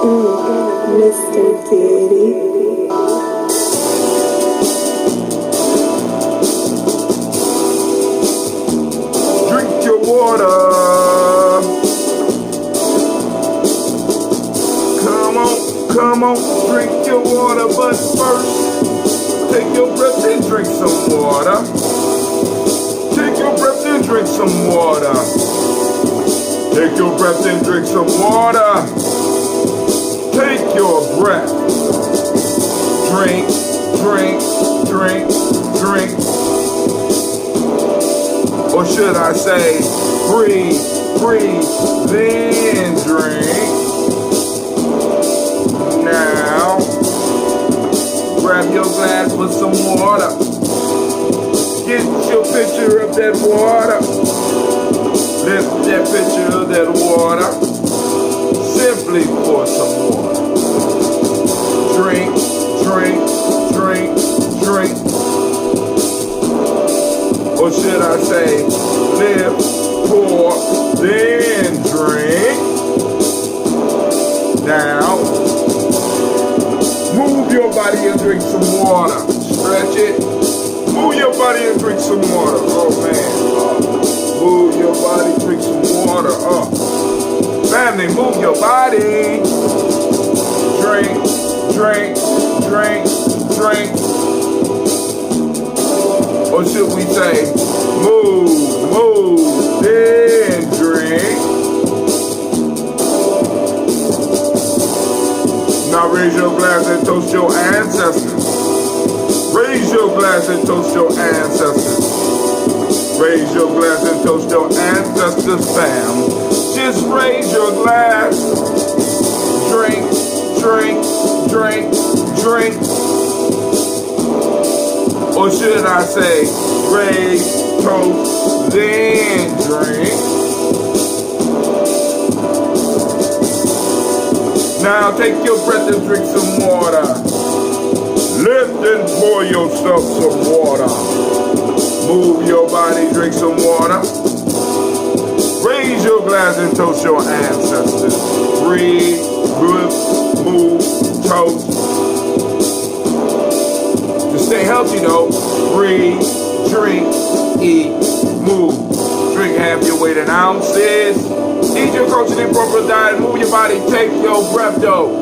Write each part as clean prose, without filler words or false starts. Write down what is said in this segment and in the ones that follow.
Mr. Diddy. Drink your water. Come on, drink your water, but first, take your breath and drink some water. Take your breath and drink some water. Take your breath and drink some water. Take your breath. Drink, drink, drink, drink. Or should I say, breathe, breathe, then drink. Now, grab your glass with some water. Get your picture of that water. Lift that picture of that water. Simply pour some water. Drink, drink, drink, drink. Or should I say, lift, pour, then drink. Now, move your body and drink some water. Stretch it. Move your body and drink some water. Oh man. Move your body, drink some water. Family, move your body. Drink, drink, drink, drink. Or should we say, move, then drink. Now raise your glass and toast your ancestors. Raise your glass and toast your ancestors. Raise your glass and toast your ancestors, fam. Just raise your glass. Drink, drink, drink, drink. Or should I say, raise, toast, then drink. Now take your breath and drink some water. Lift and pour yourself some water. Move your body, drink some water. Raise your glass and toast your ancestors. Breathe, lift, move, toast. To stay healthy though, breathe, drink, eat, move. Drink half your weight in ounces. Eat your culturally appropriate diet, move your body, take your breath though.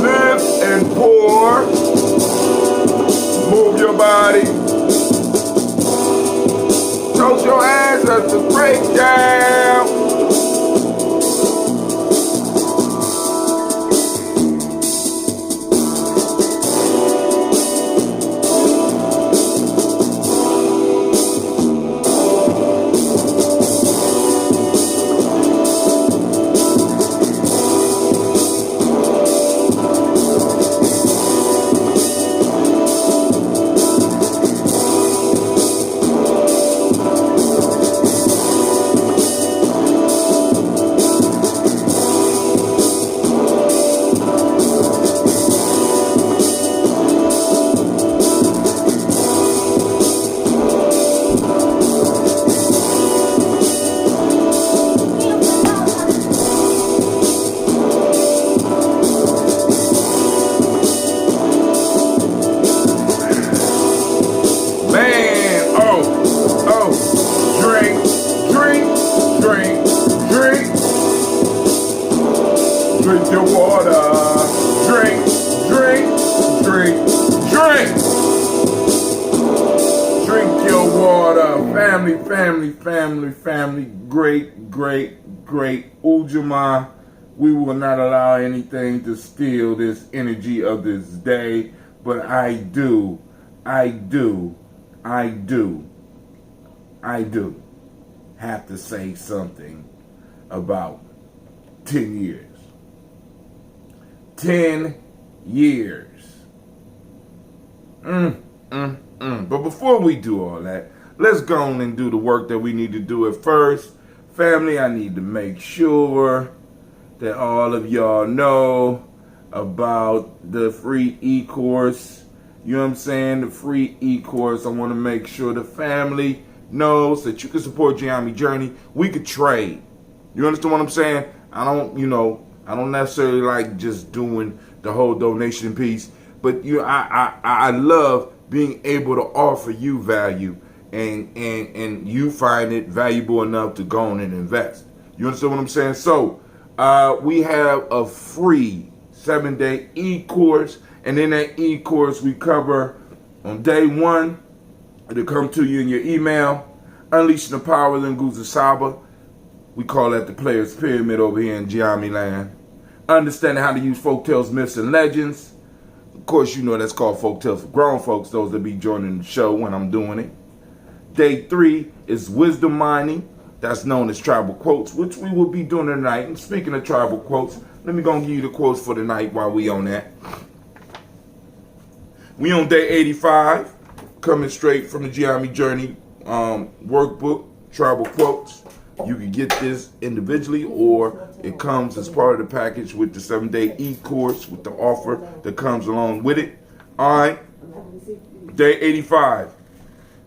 Lift and pour. Move your body. Toast your ancestors, break down. Drink your water. Drink, drink, drink, drink. Drink your water. Family, family, family, family. Great, great, great. Ujamaa, we will not allow anything to steal this energy of this day. But I do have to say something about 10 years. 10 years. But before we do all that, let's go on and do the work that we need to do at first. Family, I need to make sure that all of y'all know about the free e-course. You know what I'm saying? The free e-course. I want to make sure the family knows that you can support Gye-Nyame Journey. We could trade. You understand what I'm saying? I don't necessarily like just doing the whole donation piece, but I love being able to offer you value, and you find it valuable enough to go on and invest. You understand what I'm saying? So we have a free 7-day e-course, and in that e-course we cover on day 1, it'll come to you in your email, Unleashing the Power of Nguzo Saba. We call that the Players Pyramid over here in Gye-Nyame land. Understanding how to use folktales, myths, and legends. Of course, you know that's called folktales for grown folks, those that be joining the show when I'm doing it. Day 3 is wisdom mining. That's known as tribal quotes, which we will be doing tonight. And speaking of tribal quotes, let me go and give you the quotes for the night while we on that. We on day 85, coming straight from the Gye-Nyame Journey workbook, tribal quotes. You can get this individually, or it comes as part of the package with the 7-day e-course with the offer that comes along with it. All right, day 85.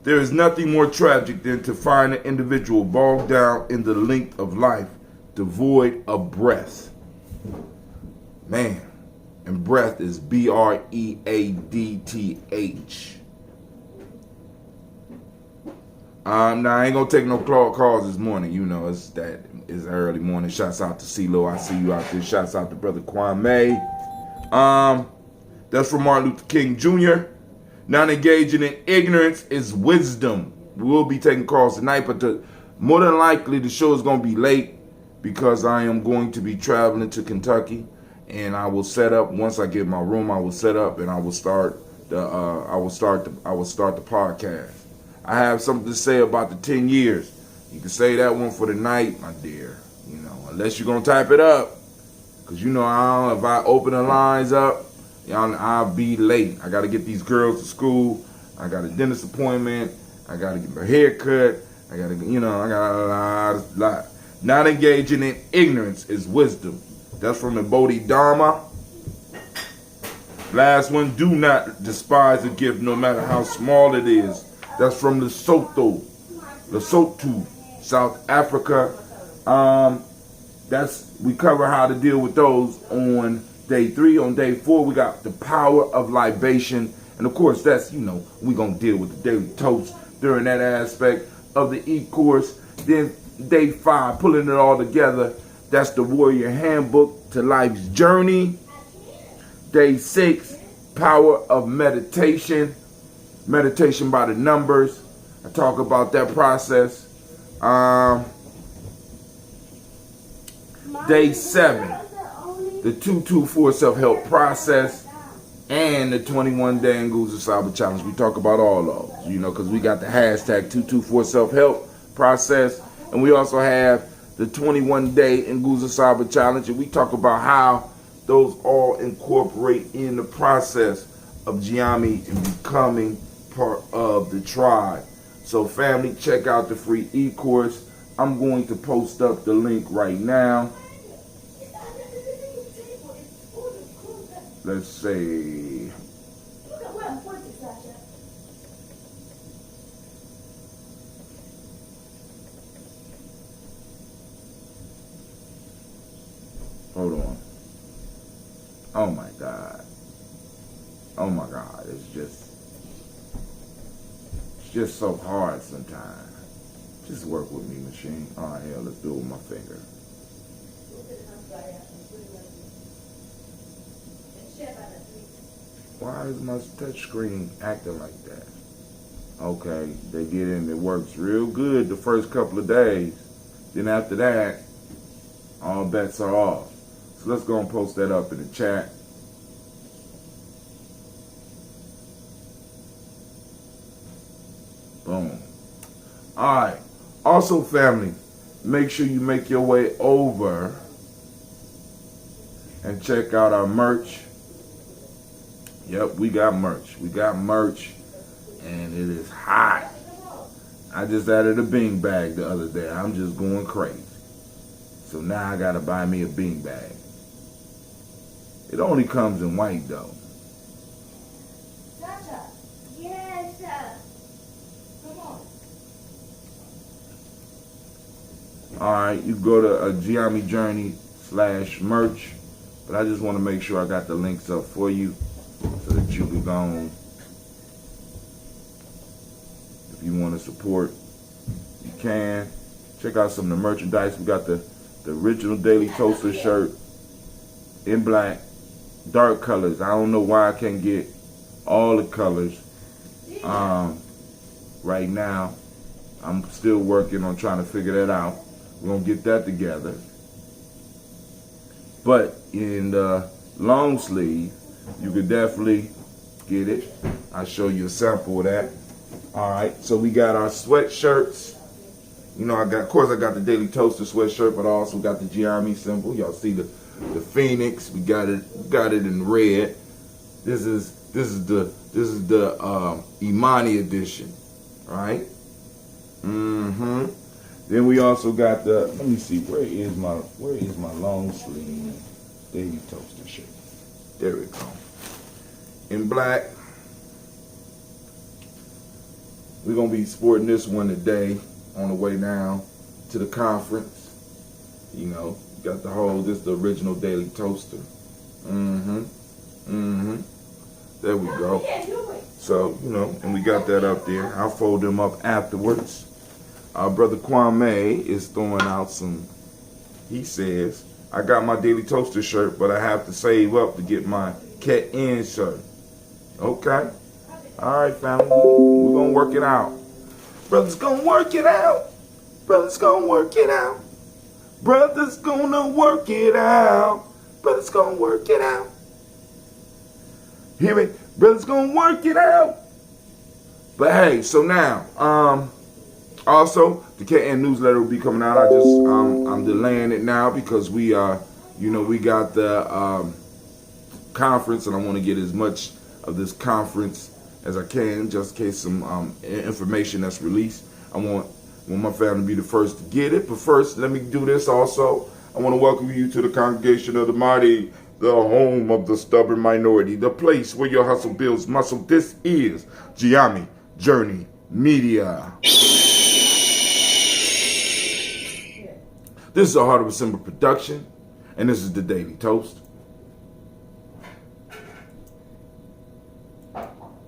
There is nothing more tragic than to find an individual bogged down in the length of life, devoid of breath. Man, and breath is breathth. Now I ain't gonna take no calls this morning. You know, it's early morning. Shouts out to CeeLo. I see you out there. Shouts out to Brother Kwame. That's from Martin Luther King Jr. Not engaging in ignorance is wisdom. We will be taking calls tonight, but more than likely the show is gonna be late because I am going to be traveling to Kentucky, and I will set up once I get my room. I will set up and I will start the podcast. I have something to say about the 10 years. You can say that one for the night, my dear. You know, unless you're gonna type it up, because you know if I open the lines up, I'll be late. I gotta get these girls to school. I got a dentist appointment. I gotta get my hair cut. I got a lot. Not engaging in ignorance is wisdom. That's from the Bodhidharma. Last one, do not despise a gift no matter how small it is. That's from Lesotho, South Africa. We cover how to deal with those on day 3. On day 4, we got the power of libation. And of course, that's, we're going to deal with the daily toast during that aspect of the e-course. Then day 5, pulling it all together, that's the Warrior Handbook to Life's Journey. Day 6, power of meditation. Meditation by the numbers. I talk about that process. Day 7, the 224 self-help process, and the 21-day Nguzo Saba challenge. We talk about all those, because we got the hashtag 224 self-help process, and we also have the 21-day Nguzo Saba challenge, and we talk about how those all incorporate in the process of Gye-Nyame and becoming part of the tribe. So family, check out the free e-course. I'm going to post up the link right now. Let's see. Hold on. Oh my God. Oh my God. It's just so hard sometimes. Just work with me, machine. All right, hell, let's do it with my finger. Why is my touch screen acting like that? Okay, they get in, it works real good the first couple of days. Then after that, all bets are off. So let's go and post that up in the chat. Boom. Alright. Also, family, make sure you make your way over and check out our merch. Yep, we got merch. We got merch, and it is hot. I just added a bean bag the other day. I'm just going crazy. So now I gotta buy me a bean bag. It only comes in white though. Yes, come on. Alright, you go to Gye-Nyame Journey merch. But I just want to make sure I got the links up for you so that you can go on. If you want to support, you can. Check out some of the merchandise. We got the original Daily Toaster shirt in black, dark colors. I don't know why I can't get all the colors right now. I'm still working on trying to figure that out. We're going to get that together. But in the long sleeve, you could definitely get it. I'll show you a sample of that. All right, so we got our sweatshirts. You know, of course I got the Daily Toaster sweatshirt, but I also got the Gye-Nyame symbol. Y'all see the phoenix. We got it in red. This is the Imani edition, right? Then we also got the, let me see, where is my long sleeve Daily Toaster shirt? There we go. In black. We're gonna be sporting this one today on the way down to the conference. You know, got the whole, this is the original Daily Toaster. There we go. So, you know, and we got that up there. I'll fold them up afterwards. Our brother Kwame is throwing out some, he says, I got my Daily Toaster shirt, but I have to save up to get my Cat In shirt. Okay. All right, family. We're going to work it out. Brothers going to work it out. Brothers going to work it out. Brothers going to work it out. Brothers going to work it out. Hear me? Brothers going to work it out. But hey, so now, also, the KN newsletter will be coming out. I'm delaying it now because we are, you know, we got the conference, and I want to get as much of this conference as I can, just in case some information that's released. I want my family to be the first to get it. But first, let me do this also. I want to welcome you to the congregation of the mighty, the home of the stubborn minority, the place where your hustle builds muscle. This is Gye-Nyame Journey Media. This is a Heart of a Simba production, and this is the Daily Toast.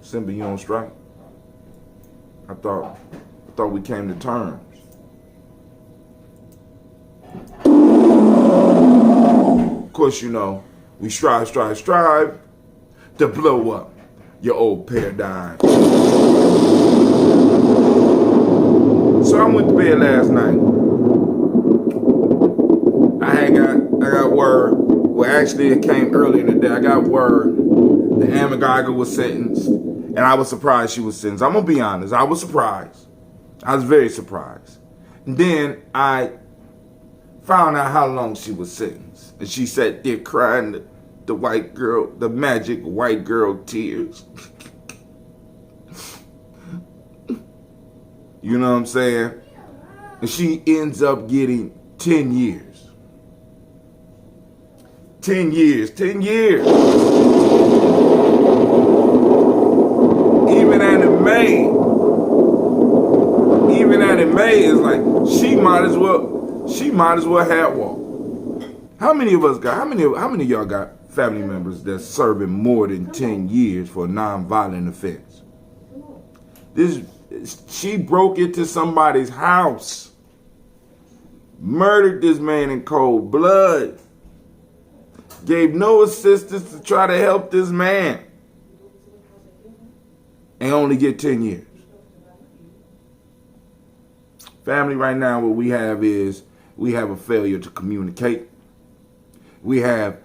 Simba, you on strike? I thought we came to terms. Of course, you know, we strive to blow up your old paradigm. So I went to bed last night. I got word. Well, actually, it came early in the day. I got word that Amma Geiger was sentenced, and I was surprised she was sentenced. I'm gonna be honest. I was surprised. I was very surprised. And then I found out how long she was sentenced, and she sat there crying the white girl, the magic white girl tears. You know what I'm saying? And she ends up getting 10 years. 10 years. 10 years. Even Annie Mae is like, she might as well have walked. How many of us got, how many of y'all got family members that's serving more than 10 years for a non-violent offense? She broke into somebody's house, murdered this man in cold blood, gave no assistance to try to help this man, and only get 10 years. Family, right now what we have is we have a failure to communicate. We have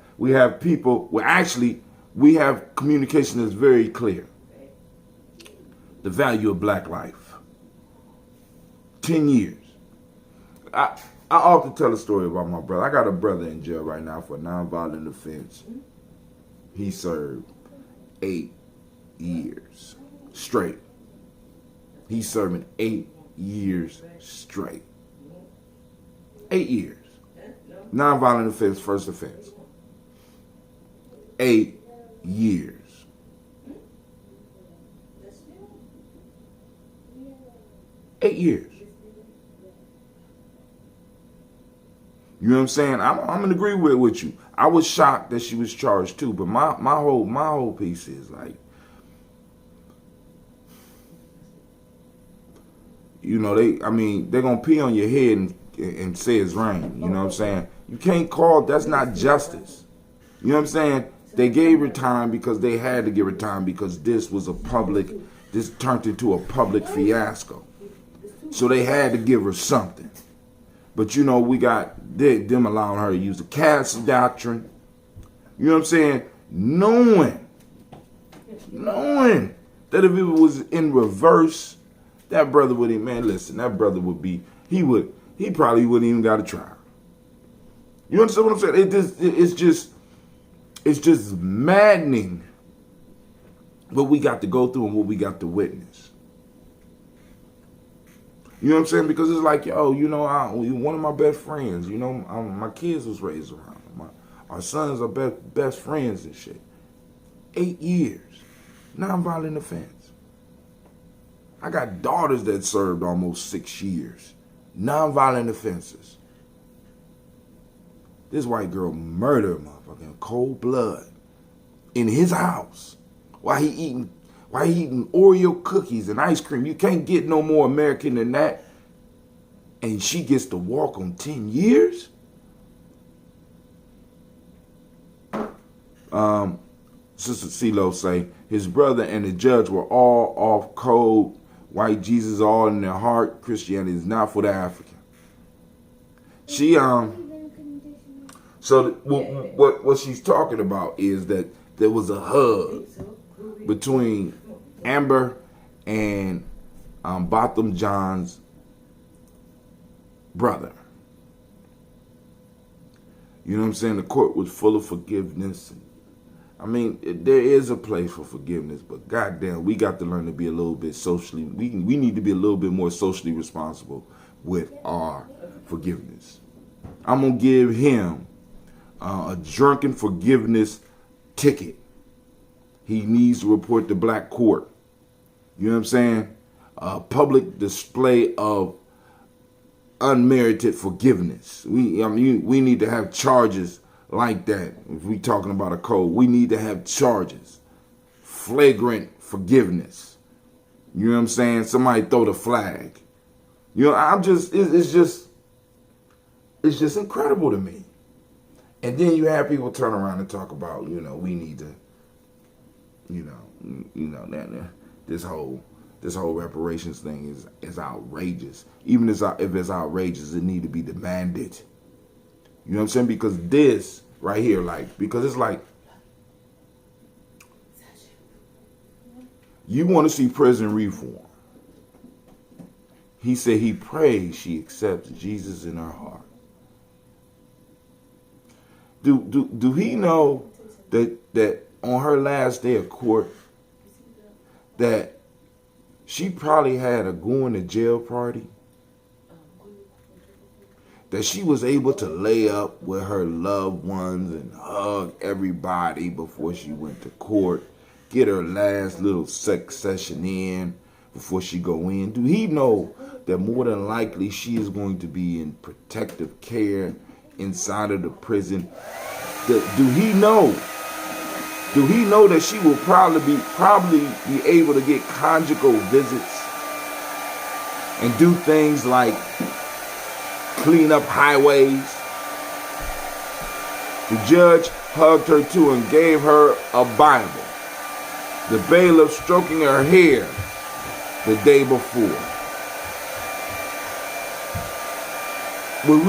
people, well actually we have communication that's very clear. The value of black life. 10 years. I often tell a story about my brother. I got a brother in jail right now for a nonviolent offense. He served 8 years straight. He's serving 8 years straight. 8 years. Nonviolent offense, first offense. 8 years. Eight years. You know what I'm saying? I'm in agreement with you. I was shocked that she was charged too, but my whole piece is like, you know, they're gonna pee on your head and say it's rain. You know what I'm saying? You can't call, that's not justice. You know what I'm saying? They gave her time because they had to give her time because this turned into a public fiasco. So they had to give her something. But you know, we got them allowing her to use the castle doctrine. You know what I'm saying? Knowing that if it was in reverse, that brother would, man, listen, that brother would be, he probably wouldn't even got a trial. You understand what I'm saying? It's just maddening what we got to go through and what we got to witness. You know what I'm saying? Because it's like, yo, you know, one of my best friends, you know, my kids was raised around him. Our sons are best friends and shit. 8 years. Nonviolent offense. I got daughters that served almost 6 years. Nonviolent offenses. This white girl murdered a motherfucker in cold blood in his house while he eating Oreo cookies and ice cream. You can't get no more American than that. And she gets to walk on 10 years? Sister CeeLo say, his brother and the judge were all off code. White Jesus all in their heart. Christianity is not for the African. She, so what she's talking about is that there was a hug between Amber and Botham Jean's brother. You know what I'm saying? The court was full of forgiveness. I mean, there is a place for forgiveness, but goddamn, we got to learn to be a little bit socially, we need to be a little bit more socially responsible with our forgiveness. I'm going to give him a drunken forgiveness ticket. He needs to report to black court. You know what I'm saying? A public display of unmerited forgiveness. We need to have charges like that. If we talking about a code, we need to have charges. Flagrant forgiveness. You know what I'm saying? Somebody throw the flag. You know, it's just incredible to me. And then you have people turn around and talk about, you know, we need to, this whole reparations thing is outrageous. Even if it's outrageous, it need to be demanded. You know what I'm saying? Because this right here, because it's like, you want to see prison reform. He said he prays she accepts Jesus in her heart. Do he know that on her last day of court that she probably had a going to jail party? That she was able to lay up with her loved ones and hug everybody before she went to court, get her last little sex session in before she go in? Do he know that more than likely she is going to be in protective care inside of the prison? Do he know that she will probably be able to get conjugal visits and do things like clean up highways? The judge hugged her too and gave her a Bible. The bailiff stroking her hair the day before. Was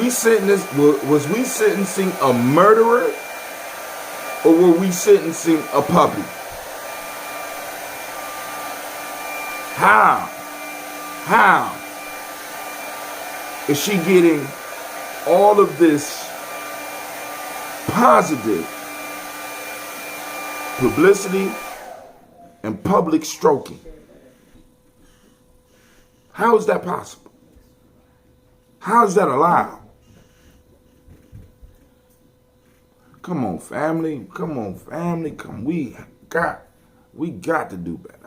we sentencing a murderer, or were we sentencing a puppy? How is she getting all of this positive publicity and public stroking? How is that possible? How is that allowed? Come on, family. We got to do better.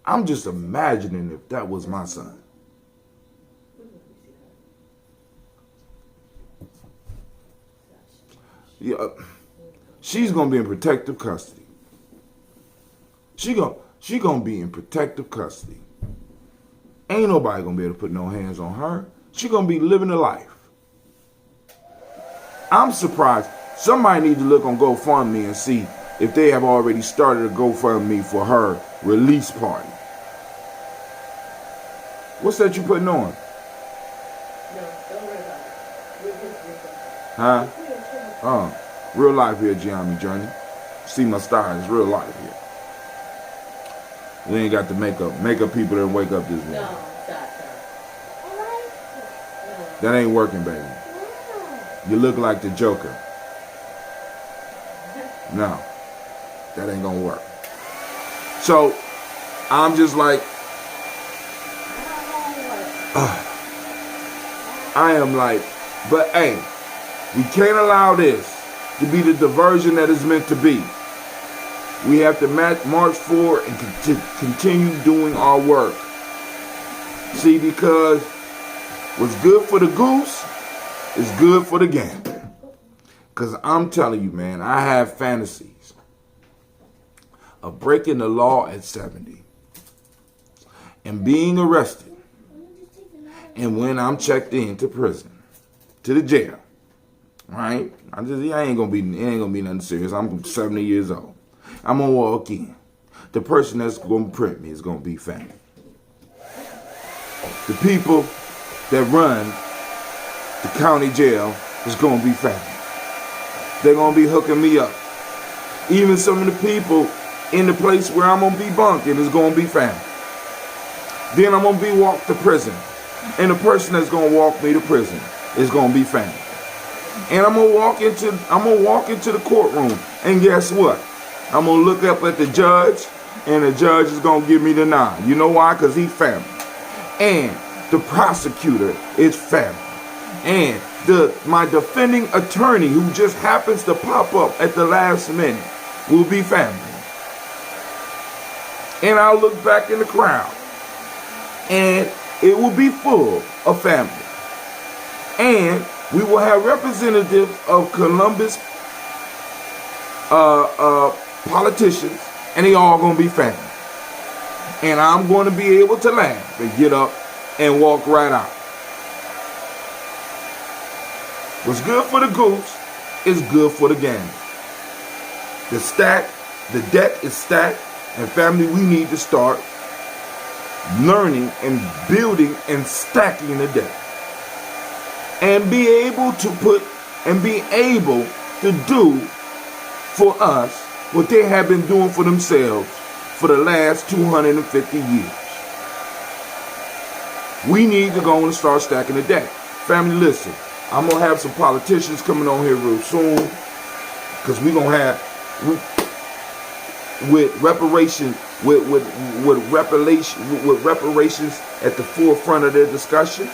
I'm just imagining if that was my son. she's gonna be in protective custody. She gonna be in protective custody. Ain't nobody gonna be able to put no hands on her. She gonna be living a life. I'm surprised. Somebody needs to look on GoFundMe and see if they have already started a GoFundMe for her release party. What's that you putting on? No, don't worry about it. We'll get this Huh? Real life here, Gye-Nyame Journey. See my style, it's real life here. We ain't got the makeup people that wake up this morning. No, stop. That ain't working, baby. You look like the Joker. No, that ain't gonna work. So, I'm just like, I am like, but hey, we can't allow this to be the diversion that is meant to be. We have to march forward and continue doing our work. See, because what's good for the goose is good for the gander. Because I'm telling you, man, I have fantasies of breaking the law at 70 and being arrested. And when I'm checked into prison, to the jail, right? It ain't gonna be nothing serious. I'm 70 years old. I'm gonna walk in. The person that's gonna print me is gonna be family. The people that run the county jail is gonna be family. They're gonna be hooking me up. Even some of the people in the place where I'm gonna be bunking is gonna be family. Then I'm gonna be walked to prison. And the person that's gonna walk me to prison is gonna be family. And I'm gonna walk into the courtroom, and guess what? I'm gonna look up at the judge, and the judge is gonna give me the nod. You know why? Because he's family. And the prosecutor is family. And my defending attorney, who just happens to pop up at the last minute, will be family. And I'll look back in the crowd, and it will be full of family. And we will have representatives of Columbus politicians, and they all gonna be family. And I'm gonna be able to laugh and get up and walk right out. What's good for the goose is good for the gander. The deck is stacked, and family, we need to start learning and building and stacking the deck. And be able to do for us what they have been doing for themselves for the last 250 years. We need to go and start stacking the deck. Family, listen, I'm going to have some politicians coming on here real soon, because we're going to have, with reparations at the forefront of their discussion.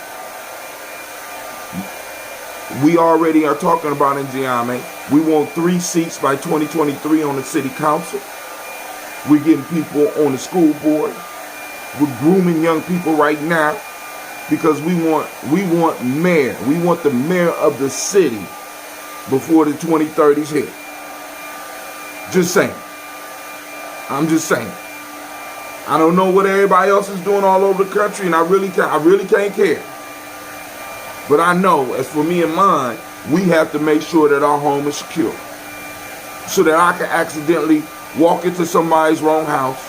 We already are talking about in Gye-Nyame. We want 3 seats by 2023 on the city council. We're getting people on the school board. We're grooming young people right now, because we want mayor. We want the mayor of the city before the 2030s hit. Just saying. I'm just saying. I don't know what everybody else is doing all over the country, and I really can't care. But I know, as for me and mine, we have to make sure that our home is secure, so that I can accidentally walk into somebody's wrong house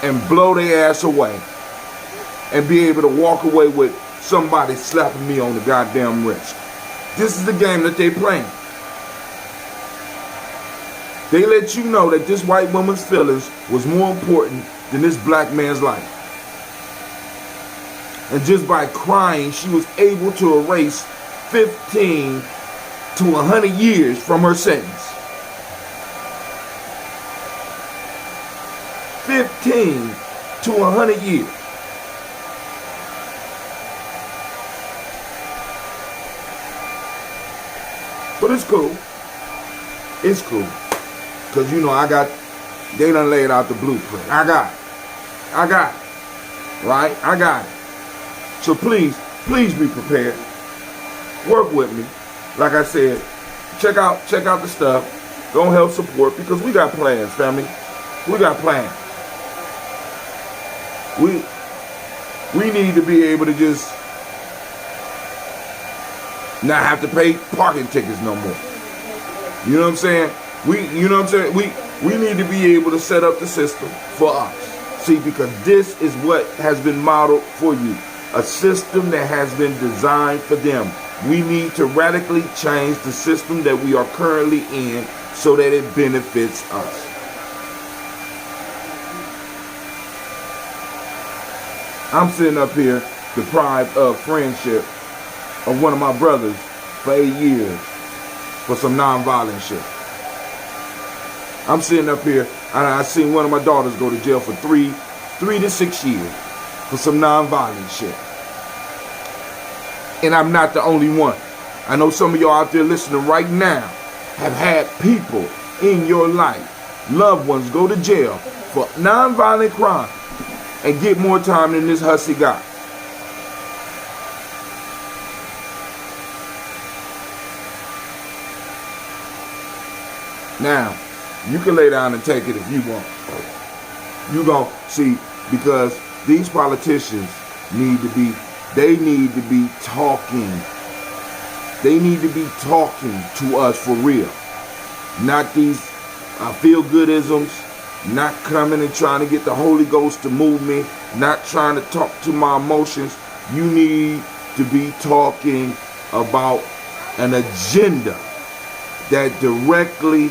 and blow their ass away, and be able to walk away with somebody slapping me on the goddamn wrist. This is the game that they playing. They let you know that this white woman's feelings was more important than this black man's life. And just by crying, she was able to erase 15 to 100 years from her sentence. 15 to 100 years. But it's cool. It's cool. Because, you know, they done laid out the blueprint. I got it. Right? I got it. So please be prepared. Work with me. Like I said, check out the stuff. Go help support because we got plans, family. We got plans. We need to be able to just not have to pay parking tickets no more. You know what I'm saying? We need to be able to set up the system for us. See, because this is what has been modeled for you. A system that has been designed for them. We need to radically change the system that we are currently in so that it benefits us. I'm sitting up here deprived of friendship of one of my brothers for 8 years for some nonviolent shit. I'm sitting up here and I seen one of my daughters go to jail for 3 to 6 years for some nonviolent shit. And I'm not the only one. I know some of y'all out there listening right now have had people in your life, loved ones, go to jail for nonviolent crime and get more time than this hussy got. Now, you can lay down and take it if you want. You gon' see, because these politicians need to be talking. They need to be talking to us for real. Not these feel-goodisms, not coming and trying to get the Holy Ghost to move me, not trying to talk to my emotions. You need to be talking about an agenda that directly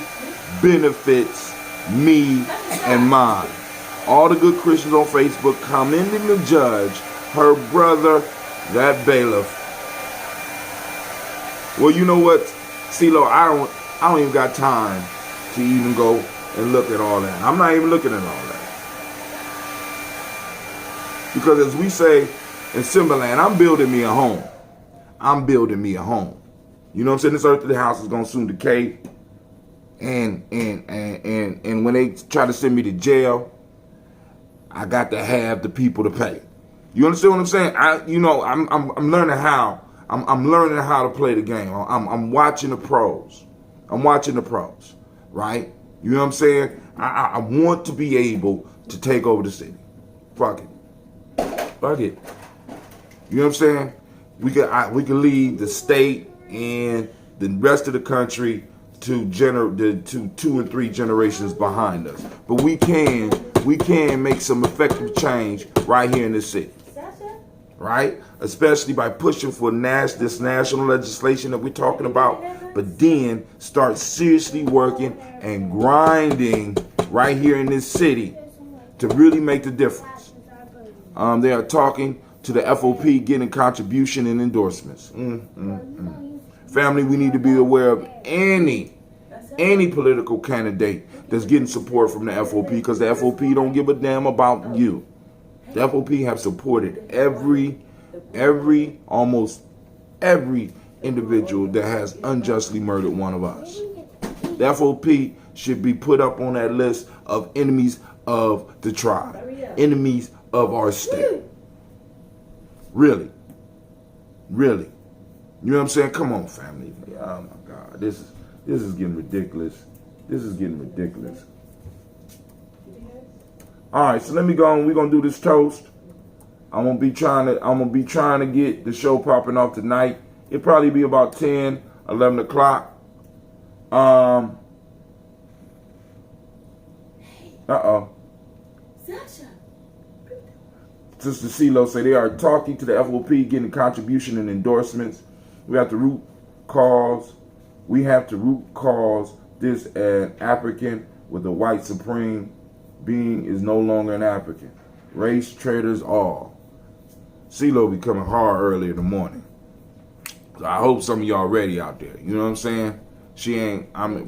benefits me and mine. All the good Christians on Facebook commending the judge, her brother, that bailiff. Well, you know what, CeeLo, I don't even got time to even go and look at all that. I'm not even looking at all that. Because as we say in Simbaland, I'm building me a home. I'm building me a home. You know what I'm saying? This earthly house is gonna soon decay. And when they try to send me to jail, I got to have the people to pay. You understand what I'm saying? I'm learning how. I'm learning how to play the game. I'm watching the pros. I'm watching the pros, right? You know what I'm saying? I want to be able to take over the city. Fuck it. Fuck it. You know what I'm saying? We can leave the state and the rest of the country to 2 and 3 generations behind us. But we can make some effective change right here in this city. Right? Especially by pushing for this national legislation that we're talking about, but then start seriously working and grinding right here in this city to really make the difference. They are talking to the FOP, getting contribution and endorsements. Family, we need to be aware of any political candidate that's getting support from the FOP, because the FOP don't give a damn about you. The FOP have supported almost every individual that has unjustly murdered one of us. The FOP should be put up on that list of enemies of the tribe, enemies of our state. Really. You know what I'm saying? Come on, family. Oh my God, this is getting ridiculous. This is getting ridiculous. All right, so let me go on. We're gonna do this toast. I'm gonna be trying to get the show popping off tonight. It'll probably be about 10, 11 o'clock. Sasha. Sister CeeLo say they are talking to the FOP, getting contribution and endorsements. We have to root cause this an African with a white supreme being is no longer an African. Race traitors all. CeeLo be coming hard early in the morning. So I hope some of y'all ready out there. You know what I'm saying?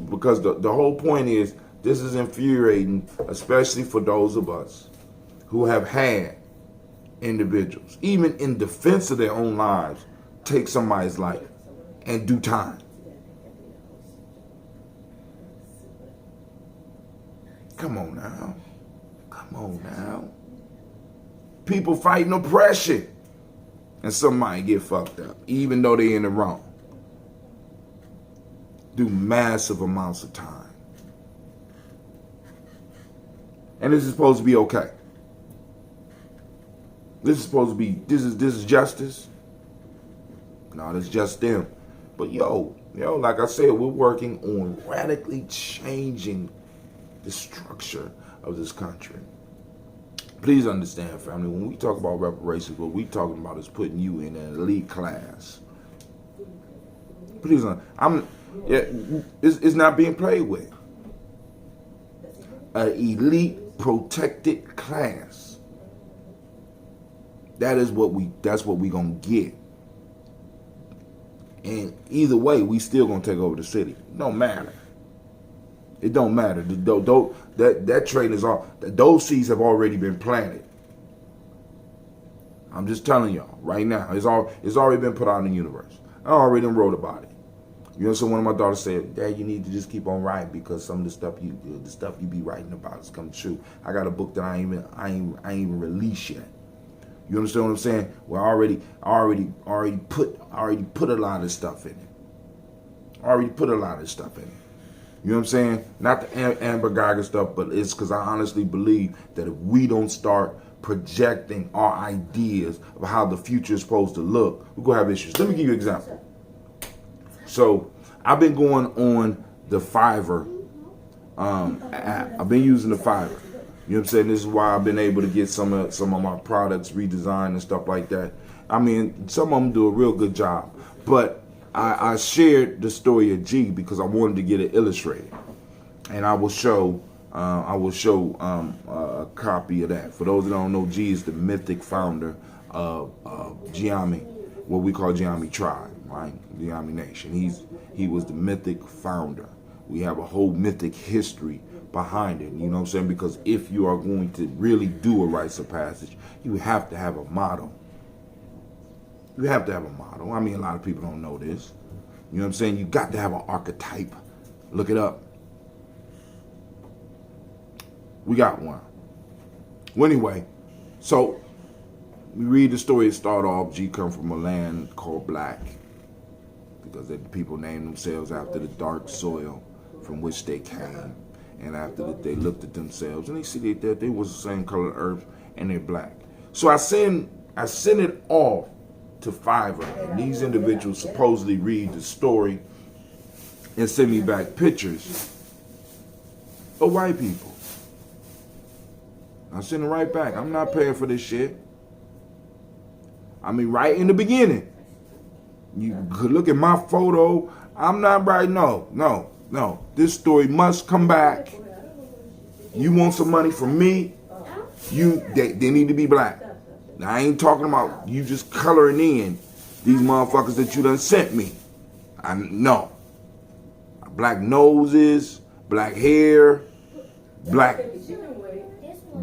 Because the whole point is, this is infuriating, especially for those of us who have had individuals, even in defense of their own lives, take somebody's life and do time. Come on now. People fighting oppression, and somebody get fucked up, even though they in the wrong. do massive amounts of time. And this is supposed to be okay. This is supposed to be, this is justice. No, that's just them. But like I said, we're working on radically changing the structure of this country. Please understand, family, when we talk about reparations, what we talking about is putting you in an elite class. Please, it's not being played with. An elite protected class. That's what we gonna get. And either way, we still gonna take over the city. It don't matter. It don't matter. That train is all. Those seeds have already been planted. I'm just telling y'all right now. It's already been put out in the universe. I already wrote about it. You know, so one of my daughters said, "Dad, you need to just keep on writing because some of the stuff you be writing about is come true." I got a book that I ain't even released yet. You understand what I'm saying? Well, I already put a lot of stuff in it. I already put a lot of stuff in it. You know what I'm saying? Not the Amber Geiger stuff, but it's because I honestly believe that if we don't start projecting our ideas of how the future is supposed to look, we're going to have issues. Let me give you an example. So I've been going on the Fiverr app. I've been using the Fiverr. You know what I'm saying? This is why I've been able to get some of my products redesigned and stuff like that. I mean, some of them do a real good job. But I shared the story of G because I wanted to get it illustrated. And I will show a copy of that. For those that don't know, G is the mythic founder of Gye-Nyame, what we call Gye-Nyame tribe, right? Gye-Nyame Nation. He was the mythic founder. We have a whole mythic history behind it, you know what I'm saying? Because if you are going to really do a rites of passage, you have to have a motto. You have to have a motto. I mean, a lot of people don't know this. You know what I'm saying? You got to have an archetype. Look it up. We got one. Well, anyway, so we read the story. It start off, G come from a land called Black because the people named themselves after the dark soil from which they came. And after that, they looked at themselves and they see that they was the same color earth and they're black. So I send it off to Fiverr, and these individuals supposedly read the story and send me back pictures of white people. I send it right back. I'm not paying for this shit. I mean, right in the beginning, you could look at my photo. I'm not right. No. This story must come back. You want some money from me? They need to be black. Now, I ain't talking about you just coloring in these motherfuckers that you done sent me. No. Black noses, black hair, black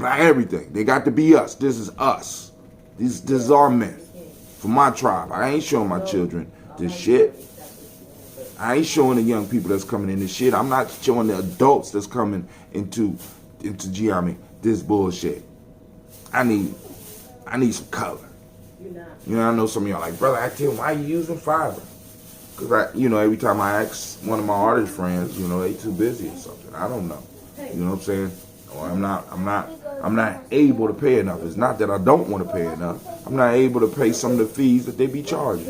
everything. They got to be us. This is us. This is our men. For my tribe. I ain't showing my children this shit. I ain't showing the young people that's coming in this shit. I'm not showing the adults that's coming into Gye-Nyame this bullshit. I need some color. You know, I know some of y'all like, brother, I tell you, why you using Fiverr? Because every time I ask one of my artist friends, they too busy or something. I don't know. You know what I'm saying? Or I'm not able to pay enough. It's not that I don't want to pay enough. I'm not able to pay some of the fees that they be charging.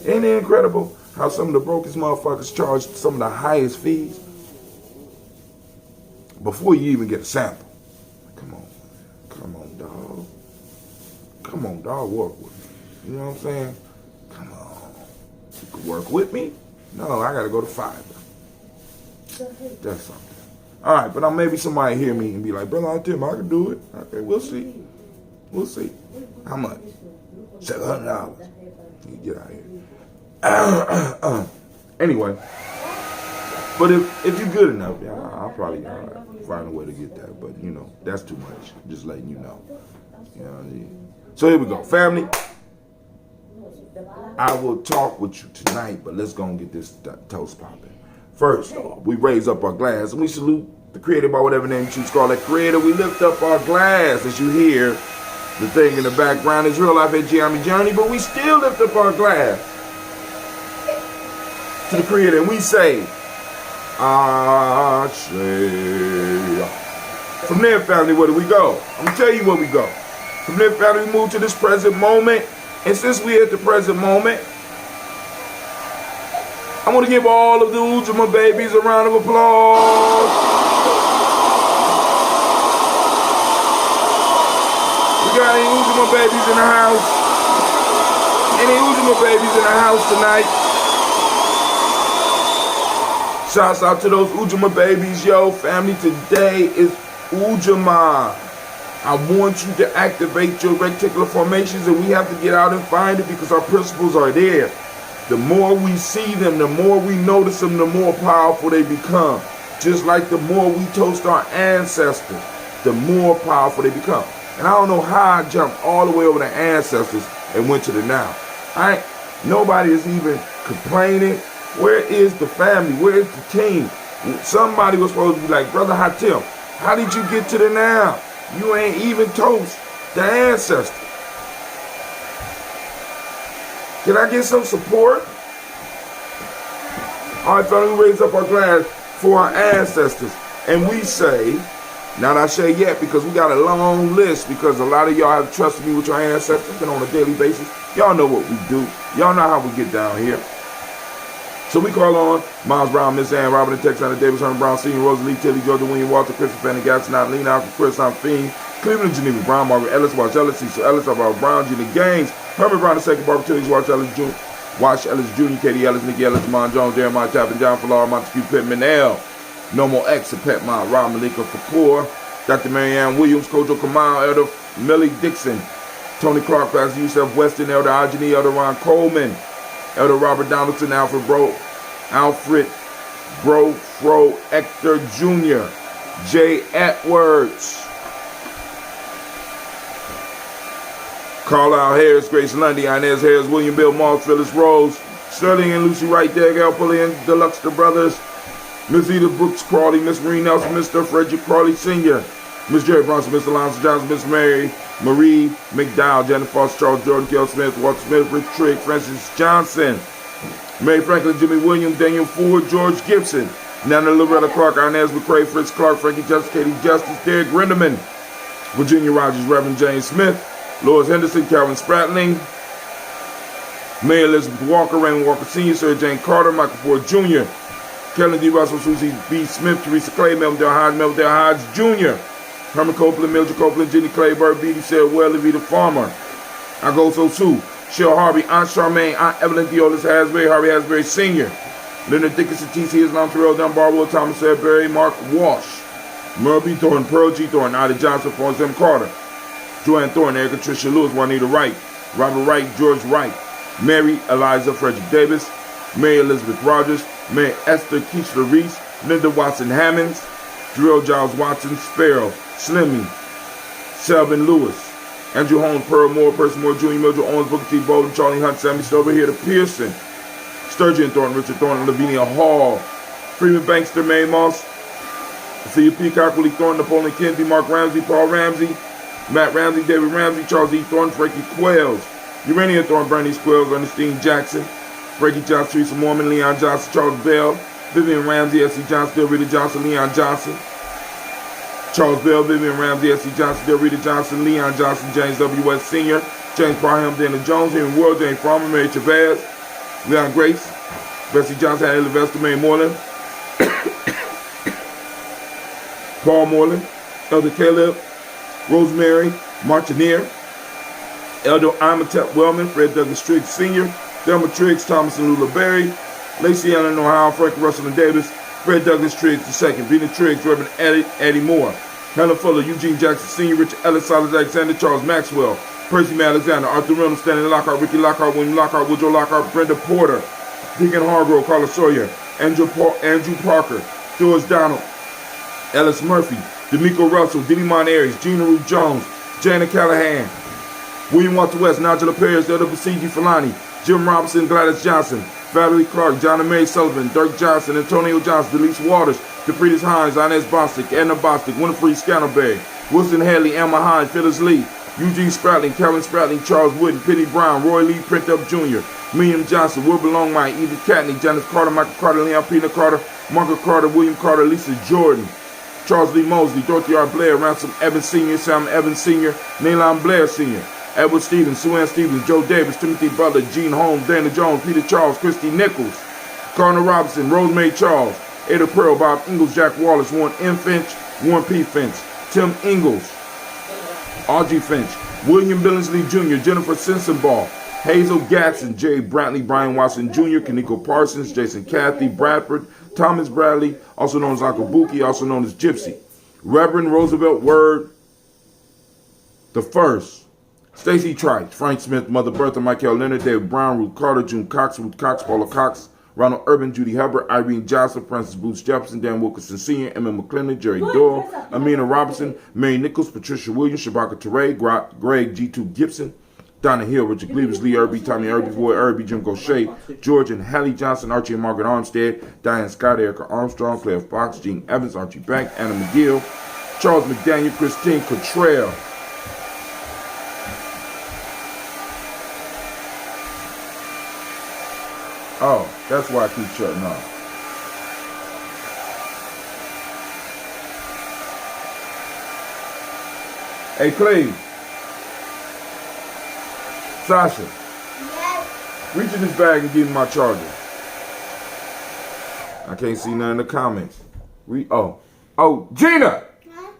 Ain't it incredible how some of the brokest motherfuckers charge some of the highest fees before you even get a sample? Come on, dog, work with me. You know what I'm saying? Come on. You can work with me? No, I gotta go to Fiverr. That's something. All right, but maybe somebody hear me and be like, brother, I can do it. Okay, we'll see. How much? $700. You get out of here. Anyway, but if you're good enough, I'll probably find a way to get that. But that's too much. Just letting you know. So here we go, family. I will talk with you tonight, but let's go and get this toast popping. First, we raise up our glass and we salute the creator by whatever name you choose to call that creator. We lift up our glass as you hear the thing in the background is real life at Gye-Nyame Journey, but we still lift up our glass to the creator and we say, Ashe. From there, family, where do we go? I'm going to tell you where we go. From there, family, we move to this present moment. And since we're at the present moment, I want to give all of the Ujamaa babies a round of applause. We got any Ujamaa babies in the house? Any Ujamaa babies in the house tonight? Shouts out to those Ujamaa babies. Yo, family, today is Ujamaa. I want you to activate your reticular formations, and we have to get out and find it because our principles are there. The more we see them, the more we notice them, the more powerful they become. Just like the more we toast our ancestors, the more powerful they become. And I don't know how I jumped all the way over the ancestors and went to the now. Nobody is even complaining. Where is the family? Where is the team? Somebody was supposed to be like, Brother Hatim, how did you get to the now? You ain't even toast the ancestors. Can I get some support? All right, family, we raise up our glass for our ancestors. And we say, not I say yet, because we got a long list, because a lot of y'all have trusted me with your ancestors and on a daily basis. Y'all know what we do. Y'all know how we get down here. So we call on Miles Brown, Miss Ann, Robert and Texana Davis, Herman Brown, Sr., Rosalie, Tilly, Georgia, William, Walter, Christopher, Fanny, Gaston, Lena, Alfred, Chris, I'm Fiend, Cleveland, Geneva, Brown, Margaret, Ellis, Watch Ellis, Cecil Ellis, Robert Brown, Gina Gaines, Herman Brown II, Barbara Tilly, Watch Ellis Jr., Katie Ellis, Nikki Ellis, Jamon Jones, Jeremiah Tappan, John Falar, Montague Pittman, L, Normal X, Pet Mount, Rob Malika Kapoor, Dr. Marianne Williams, Kojo Kamal, Elder Millie Dixon, Tony Clark, Pastor Yusef Weston, Elder Ajani, Elder Ron Coleman, Elder Robert Donaldson, Alfred Bro, Fro, Hector Jr., J. Edwards, Carlisle Harris, Grace Lundy, Inez Harris, William Bill Moss, Phyllis Rose, Sterling and Lucy Wright, Dagel Pulley and Deluxe the Brothers, Miss Edith Brooks Crawley, Miss Marie Nelson, Mr. Frederick Crawley Sr., Miss Jerry Bronson, Mr. Alonzo Johnson, Miss Mary Marie McDowell, Jennifer Foster, Charles Jordan, Kel Smith, Walter Smith, Rich Trigg, Francis Johnson, Mary Franklin, Jimmy Williams, Daniel Ford, George Gibson, Nana Loretta Clark, Inez McCrae, Fritz Clark, Frankie Justice, Katie Justice, Derek Rinderman, Virginia Rogers, Reverend James Smith, Lois Henderson, Calvin Spratling, May Elizabeth Walker, Raymond Walker Sr., Sir Jane Carter, Michael Ford Jr., Kellen D. Russell, Susie B. Smith, Teresa Clay, Melvin Dale Hodge Jr., Herman Copeland, Mildred Copeland, Jenny Claiborne, B.D. Sarah Welly, Vita Farmer, I go so too, Shell Harvey, Aunt Charmaine, Aunt Evelyn Theolis Hasbury, Harvey Hasbury Sr., Leonard Dickinson, T.C. Islam, Terrell Dunbar, Will Thomas Sudbury, Mark Walsh, Merle B. Thornton, Pearl G. Thornton, Ida Johnson, Forrest M. Carter, Joanne Thornton, Erica Tricia Lewis, Juanita Wright, Robert Wright, George Wright, Mary Eliza Frederick Davis, Mary Elizabeth Rogers, Mary Esther Keishla Reese, Linda Watson Hammonds, Jarrell Giles Watson, Sparrow, Slimmy, Selvin Lewis, Andrew Holmes, Pearl Moore, Percy Moore Jr., Mildred Owens, Booker T. Bowden, Charlie Hunt, Sammy Stover here to Pearson, Sturgeon Thornton, Richard Thornton, Lavinia Hall, Freeman Bankster, May Moss, Sophia Peacock, Willie Thornton, Napoleon Kennedy, Mark Ramsey, Paul Ramsey, Matt Ramsey, David Ramsey, Charles E. Thornton, Frankie Quails, Urania Thornton, Bernice Quails, Ernestine Jackson, Frankie Johnson, Teresa Mormon, Leon Johnson, Charles Bell, Vivian Ramsey, S.C. Johnson, Del Rita Johnson, Leon Johnson, Charles Bell, Vivian Ramsey, S.C. Johnson, Del Rita Johnson, Leon Johnson, James W. West Sr., James Parham, Dana Jones, Henry World, James Farmer, Mary Chavez, Leon Grace, Bessie Johnson, Hannah Levester, May Moreland, Paul Moreland, Elder Caleb, Rosemary Martineer, Elder Imatep Wellman, Fred Douglas Triggs Sr., Delma Triggs, Thomas and Lula Berry, Lacey Allen Ohio, Frank Russell and Davis, Fred Douglas Triggs II, Vina Triggs, Reverend Eddie Moore, Helen Fuller, Eugene Jackson Sr., Richard Ellis, Silas Alexander, Charles Maxwell, Percy May Alexander, Arthur Reynolds, Stanley Lockhart, Ricky Lockhart, William Lockhart, Woodrow Lockhart, Brenda Porter, Deacon Hargrove, Carla Sawyer, Andrew Parker, George Donald, Ellis Murphy, D'Amico Russell, Diddy Ayres, Gina Ruth Jones, Jana Callahan, William Walter West, Nigel Paris, Elder Basiji Falani, Jim Robinson, Gladys Johnson, Valerie Clark, John and Mary Sullivan, Dirk Johnson, Antonio Johnson, Delise Waters, Capritas Hines, Inez Bostic, Edna Bostic, Winifred Scantleberry, Wilson Haley, Emma Hines, Phyllis Lee, Eugene Spratling, Kellen Spratling, Charles Wooden, Penny Brown, Roy Lee, Print Up Jr., William Johnson, Wilbur Longmire, Edith Catney, Janice Carter, Michael Carter, Leon Peter Carter, Margaret Carter, William Carter, Lisa Jordan, Charles Lee Mosley, Dorothy R. Blair, Ransom Evans Sr., Sam Evans Sr., Naylan Blair Sr., Edward Stevens, Sue Ann Stevens, Joe Davis, Timothy Butler, Gene Holmes, Dana Jones, Peter Charles, Christy Nichols, Cardinal Robinson, Rosemary Charles, Ada Pearl, Bob Ingalls, Jack Wallace, Warren M. Finch, Warren P. Finch, Tim Ingalls, Audrey Finch, William Billingsley Jr., Jennifer Sensenball, Hazel Gatson, Jay Brantley, Brian Watson Jr., Kaniko Parsons, Jason Cathy, Bradford, Thomas Bradley, also known as Uncle Buki, also known as Gypsy, Reverend Roosevelt Word the First, Stacy Trice, Frank Smith, Mother Bertha, Michael Leonard, David Brown, Ruth Carter, June Cox, Ruth Cox, Paula Cox, Ronald Urban, Judy Hubbard, Irene Johnson, Francis Booth Jefferson, Dan Wilkerson Sr., Emma McClendon, Jerry Doyle, Amina Robinson, Mary Nichols, Patricia Williams, Shabaka Teray, Greg G2 Gibson, Donna Hill, Richard Cleavers, Lee Irby, Tommy Irby, Boy Irby, Jim Gaucher, George and Hallie Johnson, Archie and Margaret Armstead, Diane Scott, Erica Armstrong, Claire Fox, Gene Evans, Archie Bank, Anna McGill, Charles McDaniel, Christine Cottrell. Oh, that's why I keep shutting off. Hey, Cleve. Sasha. Yes. Reach in this bag and give me my charger. I can't see none in the comments. Oh, Gina. Huh?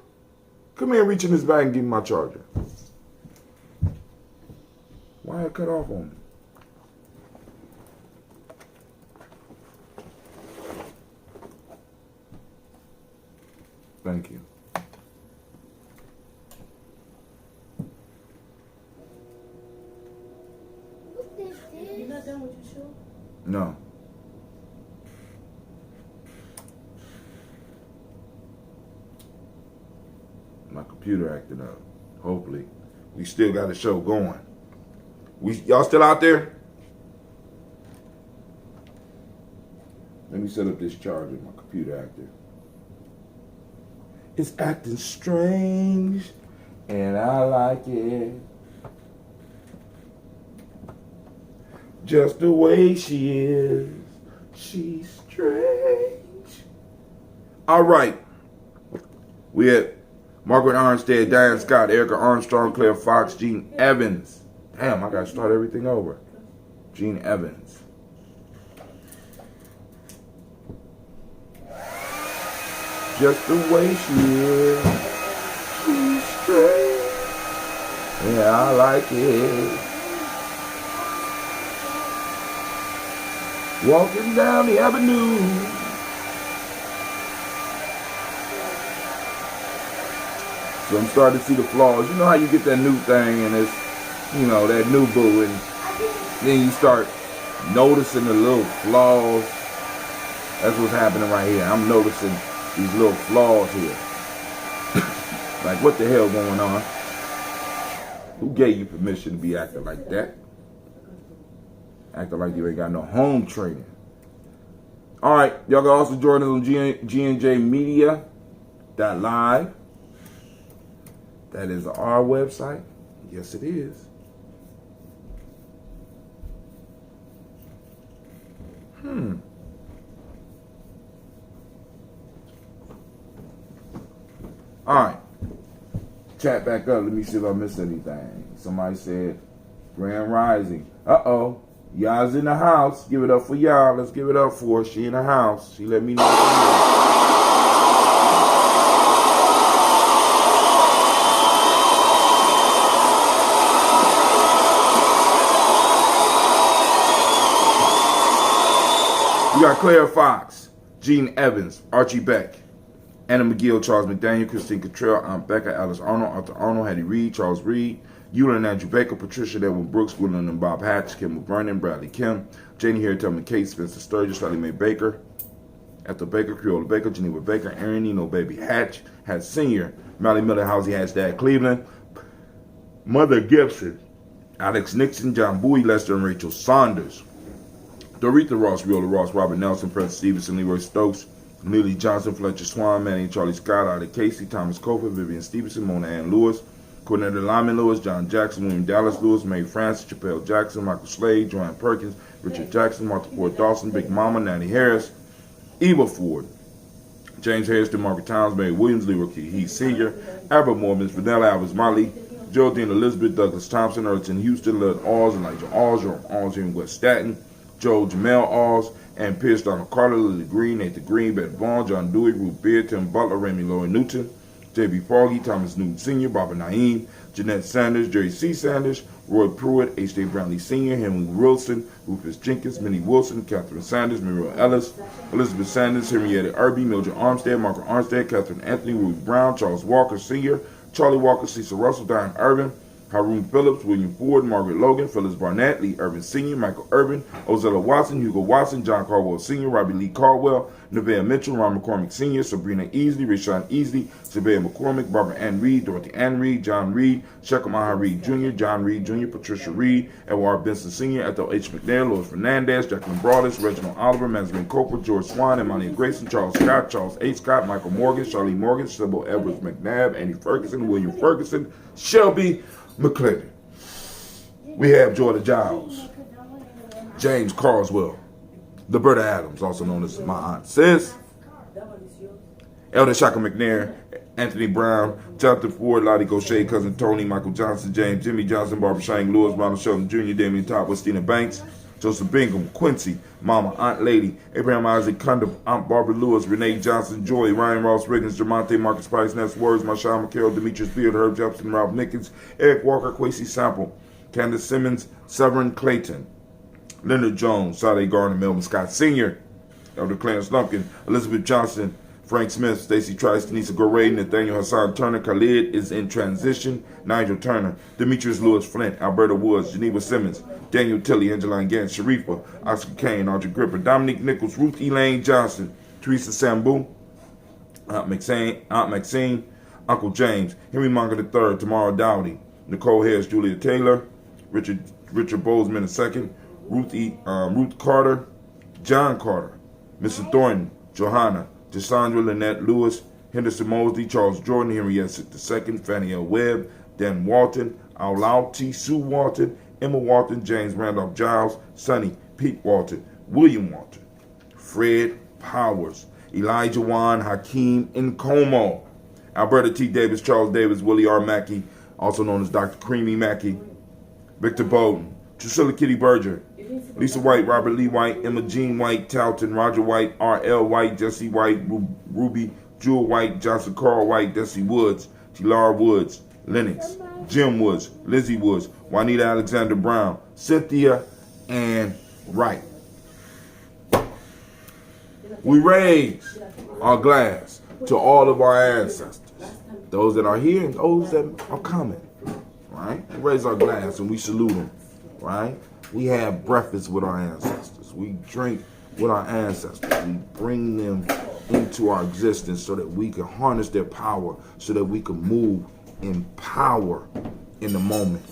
Come here and reach in this bag and give me my charger. Why it cut off on me? Thank you. You're not done with your show? No. My computer acted up. Hopefully. We still got the show going. Y'all still out there? Let me set up this charger. My computer acted. It's acting strange, and I like it. Just the way she is, she's strange. All right. We had Margaret Armstead, Diane Scott, Erica Armstrong, Claire Fox, Gene Evans. Damn, I gotta start everything over. Gene Evans. Just the way she is, she's strange. Yeah, I like it. Walking down the avenue. So I'm starting to see the flaws. You know how you get that new thing and it's, you know, that new boo, and then you start noticing the little flaws. That's what's happening right here. I'm noticing these little flaws here. Like, what the hell going on? Who gave you permission to be acting like that? Acting like you ain't got no home training. All right, y'all can also join us on GNJ Media .live. That is our website. Yes, it is. All right. Chat back up. Let me see if I missed anything. Somebody said Grand Rising. Uh-oh. Y'all's in the house. Give it up for y'all. Let's give it up for her. She in the house. She let me know. We got Claire Fox, Gene Evans, Archie Beck, Anna McGill, Charles McDaniel, Christine Cottrell, Aunt Becca, Alice Arnold, Arthur Arnold, Hattie Reed, Charles Reed, Eula and Andrew Baker, Patricia Edwin Brooks, Gwendolyn and Bob Hatch, Kim McBurnin, Bradley Kim, Janie Harriet McKay, Spencer Sturgis, Sally Mae Baker, Ethel Baker, Creola Baker, Geneva Baker, Aaron Nino Baby Hatch, Hatch Sr., Mally Miller, Housey Hatch, Dad Cleveland, Mother Gibson, Alex Nixon, John Bowie, Lester and Rachel Saunders, Doretha Ross, Viola Ross, Robert Nelson, Preston Stevenson, Leroy Stokes, Neely Johnson, Fletcher Swan, Manny Charlie Scott, Ida Casey, Thomas Cofer, Vivian Stevenson, Mona Ann Lewis, Cornetta Lyman Lewis, John Jackson, William Dallas Lewis, Mae Francis, Chappelle Jackson, Michael Slade, Joanne Perkins, Richard Jackson, Martha Ford Dawson, Big Mama, Nanny Harris, Eva Ford, James Harrison, Margaret Towns, Mary Williams, Leroy Key Heath Sr., Albert Mormons, Vanilla Alvis Molly, Geraldine Elizabeth, Douglas Thompson, Erton Houston, Lud Alls, Elijah Alls, Jerome Alls here in West Staten, Joe Jamel Alls, and Pierce Donald Carter, Lily Green, Nathan Green, Beth Vaughn, John Dewey, Ruth Beard, Tim Butler, Remy Laurie Newton, J.B. Foggy, Thomas Newton Sr., Barbara Naeem, Jeanette Sanders, Jerry C. Sanders, Roy Pruitt, H.J. Brownlee Sr., Henry Wilson, Rufus Jenkins, Minnie Wilson, Catherine Sanders, Muriel Ellis, Elizabeth Sanders, Henrietta Irby, Mildred Armstead, Margaret Armstead, Catherine Anthony, Ruth Brown, Charles Walker Sr., Charlie Walker, Cecil Russell, Diane Irvin, Haroon Phillips, William Ford, Margaret Logan, Phyllis Barnett, Lee Irvin Sr., Michael Irvin, Ozella Watson, Hugo Watson, John Caldwell Sr., Robbie Lee Caldwell, Nevaeh Mitchell, Ron McCormick Sr., Sabrina Easley, Rashawn Easley, Sabea McCormick, Barbara Ann Reed, Dorothy Ann Reed, John Reed, Shekamaha Reed Jr., John Reed Jr., Patricia Reed, Edward Benson Sr., Ethel H. McNair, Louis Fernandez, Jacqueline Broadus, Reginald Oliver, Mazarin Coper, George Swan, Emmanuel Grayson, Charles Scott, Charles A. Scott, Michael Morgan, Charlie Morgan, Sybil Edwards McNabb, Andy Ferguson, William Ferguson, Shelby McClendon. We have Jordan Giles, James Carswell, Liberta Adams, also known as my aunt Sis, Elder Shaka McNair, Anthony Brown, Jonathan Ford, Lottie Gaucher, Cousin Tony, Michael Johnson, James, Jimmy Johnson, Barbara Shang, Lewis, Ronald Shelton Jr., Damian Top, Westina Banks, Joseph Bingham, Quincy, Mama, Aunt Lady, Abraham Isaac Cunda, Aunt Barbara Lewis, Renee Johnson, Joy, Ryan Ross Riggins, Jamonte, Marcus Price, Ness Words, Marshawn McCarroll, Demetrius Beard, Herb Jepson, Ralph Nickens, Eric Walker, Quasi Sample, Candace Simmons, Severin Clayton, Leonard Jones, Sade Garner, Melvin Scott Sr., Elder Clarence Lumpkin, Elizabeth Johnson, Frank Smith, Stacey Trice, Denisa Goray, Nathaniel Hassan Turner, Khalid is in transition, Nigel Turner, Demetrius Lewis Flint, Alberta Woods, Geneva Simmons, Daniel Tilley, Angeline Gant, Sharifa, Oscar Kane, Audrey Gripper, Dominique Nichols, Ruth Elaine Johnson, Teresa Sambu, Aunt Maxine, Uncle James, Henry Munger III, Tamara Dowdy, Nicole Harris, Julia Taylor, Richard Bozeman II, Ruth Carter, John Carter, Mr. Thornton, Johanna, Cassandra Lynette Lewis, Henderson Mosley, Charles Jordan, Henriette II, Fannie L. Webb, Dan Walton, Aulauti Sue Walton, Emma Walton, James Randolph Giles, Sonny, Pete Walton, William Walton, Fred Powers, Elijah Juan, Hakeem Nkomo, Alberta T. Davis, Charles Davis, Willie R. Mackey, also known as Dr. Creamy Mackey, Victor Bowden, Drusilla Kitty Berger, Lisa White, Robert Lee White, Emma Jean White, Talton, Roger White, R.L. White, Jesse White, Ruby, Jewel White, Johnson Carl White, Desi Woods, Tilara Woods, Lennox, Jim Woods, Lizzie Woods, Juanita Alexander Brown, Cynthia Ann Wright. We raise our glass to all of our ancestors, those that are here and those that are coming, right? We raise our glass and we salute them, right? We have breakfast with our ancestors. We drink with our ancestors. We bring them into our existence so that we can harness their power, so that we can move in power in the moment.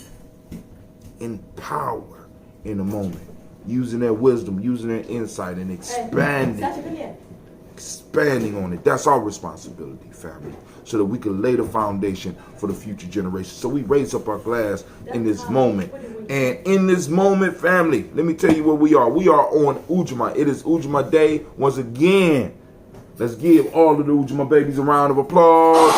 In power in the moment. Using their wisdom, using their insight, and expanding on it. That's our responsibility, family, so that we can lay the foundation for the future generations. So we raise up our glass in this moment. And in this moment, family, let me tell you where we are. We are on Ujamaa. It is Ujamaa Day once again. Let's give all of the Ujamaa babies a round of applause.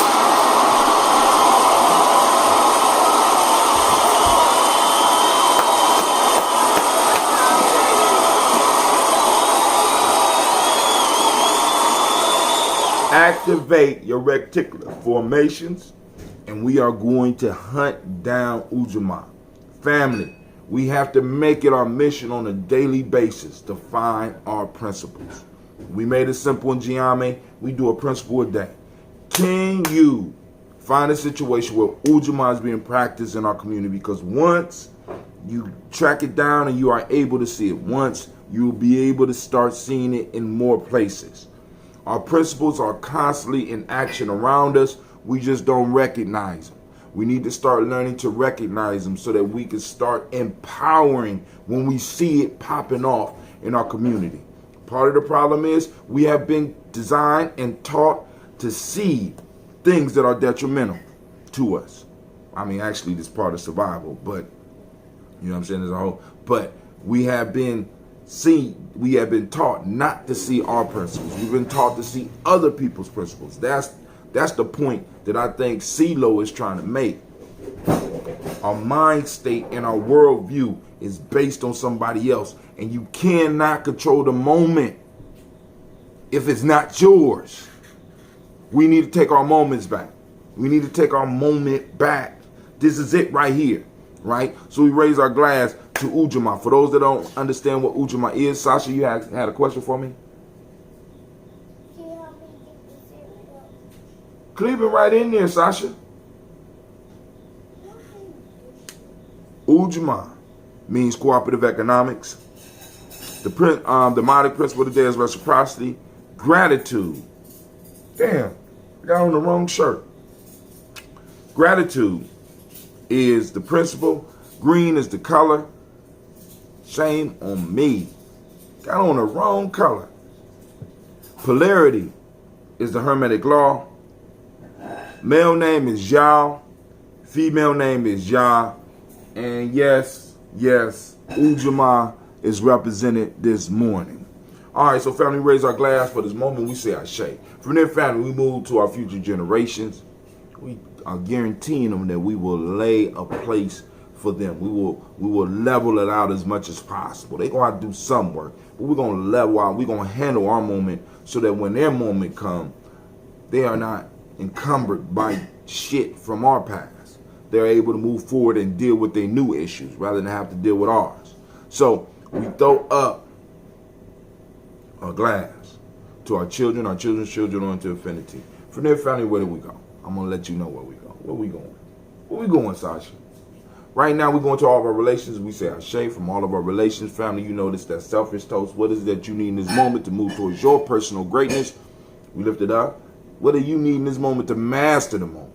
Activate your reticular formations, and we are going to hunt down Ujamaa. Family, we have to make it our mission on a daily basis to find our principles. We made it simple in Gye-Nyame. We do a principle a day. Can you find a situation where Ujamaa is being practiced in our community? Because once you track it down and you are able to see it, once you'll be able to start seeing it in more places. Our principles are constantly in action around us. We just don't recognize them. We need to start learning to recognize them so that we can start empowering when we see it popping off in our community. Part of the problem is we have been designed and taught to see things that are detrimental to us. I mean, actually, this part of survival, but you know what I'm saying, as a whole. But we have been taught not to see our principles. We've been taught to see other people's principles. That's the point that I think CeeLo is trying to make. Our mind state and our worldview is based on somebody else, and you cannot control the moment if it's not yours. We need to take our moments back. We need to take our moment back. This is it right here, right? So we raise our glass to Ujamaa. For those that don't understand what Ujamaa is, Sasha, you had a question for me? Can you help me get the cereal? Cleave it right in there, Sasha. Ujamaa means cooperative economics. The demonic principle today is reciprocity. Gratitude. Damn, I got on the wrong shirt. Gratitude is the principle. Green is the color. Shame on me. Got on the wrong color. Polarity is the Hermetic law. Male name is Yao. Female name is Ya. And yes, Ujamaa is represented this morning. All right, so family, raise our glass for this moment. We say Ashe. From there, family, we move to our future generations. We are guaranteeing them that we will lay a place for them. We will level it out as much as possible. They're going to have to do some work, but we're going to level out. We're going to handle our moment so that when their moment comes, they are not encumbered by shit from our past. They're able to move forward and deal with their new issues rather than have to deal with ours. So we throw up a glass to our children's children, on to infinity. From their family, where do we go? I'm going to let you know where we go. Where we going? Where we going, Sasha? Right now, we're going to all of our relations. We say Ashe from all of our relations. Family, you know this, that selfish toast. What is it that you need in this moment to move towards your personal greatness? We lift it up. What do you need in this moment to master the moment?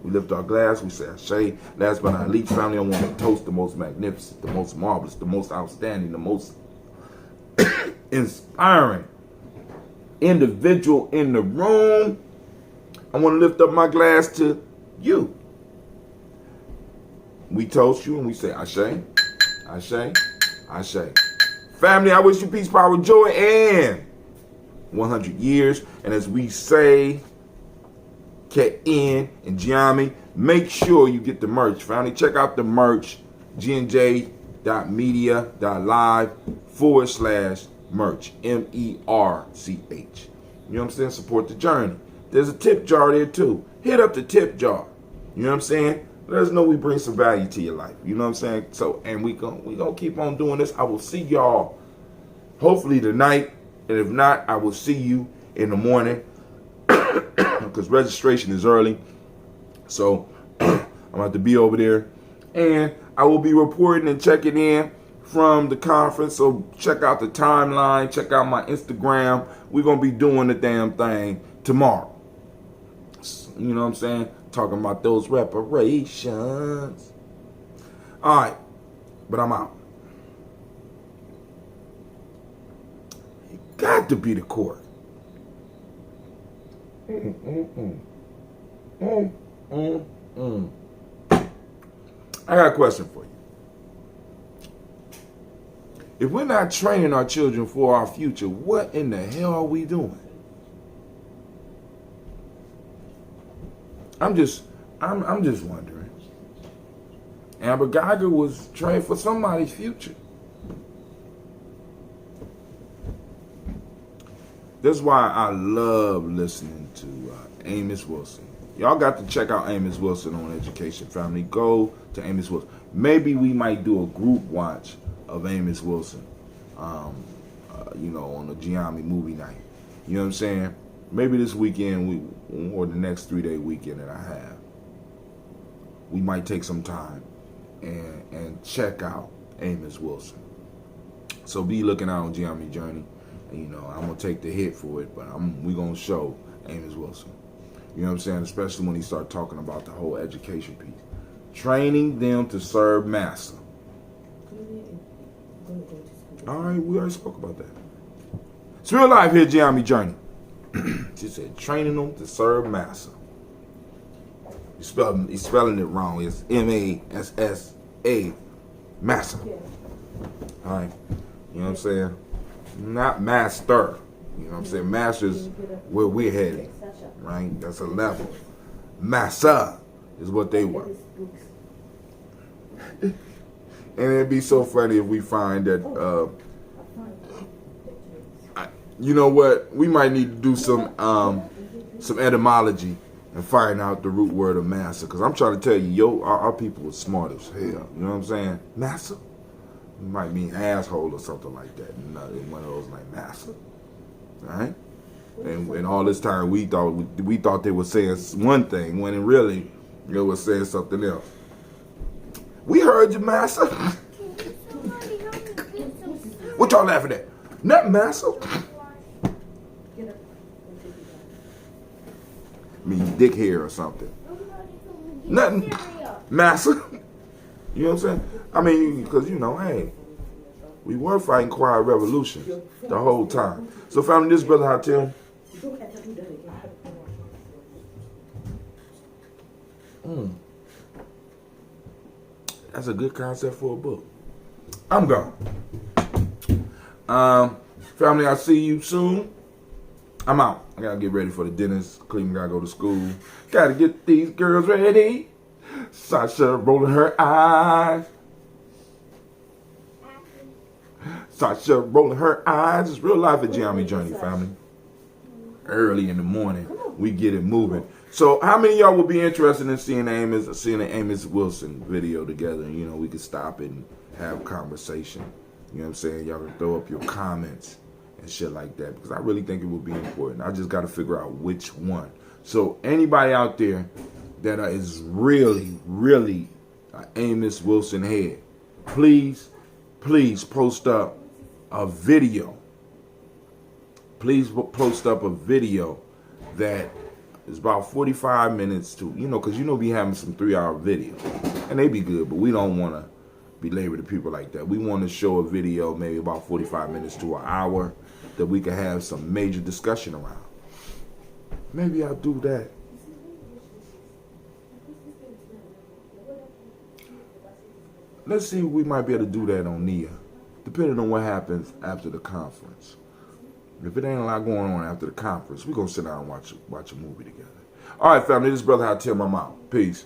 We lift our glass, we say Ashe. Last but not least, family, I want to toast the most magnificent, the most marvelous, the most outstanding, the most inspiring individual in the room. I want to lift up my glass to you. We toast you and we say Ashe, Ashe, Ashe. Family, I wish you peace, power, joy, and 100 years. And as we say, K-N and Gye-Nyame, make sure you get the merch. Family, check out the merch, gnj.media.live/merch, MERCH. You know what I'm saying? Support the journey. There's a tip jar there too. Hit up the tip jar. You know what I'm saying? Let us know we bring some value to your life. You know what I'm saying? So, and we gonna keep on doing this. I will see y'all hopefully tonight. And if not, I will see you in the morning because registration is early. So I'm about to be over there. And I will be reporting and checking in from the conference. So check out the timeline. Check out my Instagram. We're going to be doing the damn thing tomorrow. You know what I'm saying? Talking about those reparations. All right. But I'm out. You got to be the court. I got a question for you. If we're not training our children for our future, what in the hell are we doing? I'm just wondering. Amber Geiger was trained for somebody's future. That's why I love listening to Amos Wilson. Y'all got to check out Amos Wilson on Education Family. Go to Amos Wilson. Maybe we might do a group watch of Amos Wilson, you know, on the Gye-Nyame movie night. You know what I'm saying? Maybe this weekend or the next 3-day weekend that I have, we might take some time and check out Amos Wilson. So be looking out on Gye-Nyame Journey. And, you know, I'm going to take the hit for it, but we're going to show Amos Wilson. You know what I'm saying? Especially when he start talking about the whole education piece. Training them to serve Massa. All right, we already spoke about that. It's real life here, Gye-Nyame Journey. She said, training them to serve Massa. He's spelling it wrong. It's M-A-S-S-A. Massa. All right. You know what I'm saying? Not master. You know what I'm saying? Master's where we're heading. Right? That's a level. Massa is what they want. And it'd be so funny if we find that, you know what? We might need to do some etymology and find out the root word of massa. Because I'm trying to tell you, our people are smart as hell. You know what I'm saying? Massa? It might mean asshole or something like that. One of those like massa. Alright? And all this time we thought they were saying one thing when really they were saying something else. We heard you, massa. What y'all laughing at? Not massa. I mean, dick hair or something. Nothing. Massa. You know what I'm saying? I mean, because, you know, hey, we were fighting quiet revolutions the whole time. So, family, this brother Hatim. That's a good concept for a book. I'm gone. Family, I'll see you soon. I'm out. I gotta get ready for the dentist. Cleveland gotta go to school. Gotta get these girls ready. Sasha rolling her eyes. Sasha rolling her eyes. It's real life at Gye-Nyame Journey, family. Early in the morning, we get it moving. So, how many of y'all would be interested in seeing the Amos Wilson video together? And, you know, we could stop and have conversation. You know what I'm saying? Y'all can throw up your comments and shit like that, because I really think it would be important. I just got to figure out which one. So anybody out there that is really, really Amos Wilson head, please post up a video. Please post up a video that is about 45 minutes to, you know, because, you know, we having some 3-hour videos, and they be good, but we don't want to belabor the people like that. We want to show a video maybe about 45 minutes to an hour that we can have some major discussion around. Maybe I'll do that. Let's see if we might be able to do that on Nia, depending on what happens after the conference. If it ain't a lot going on after the conference, we're going to sit down and watch a movie together. All right, family, this is Brother Hatim. I'm out. Peace.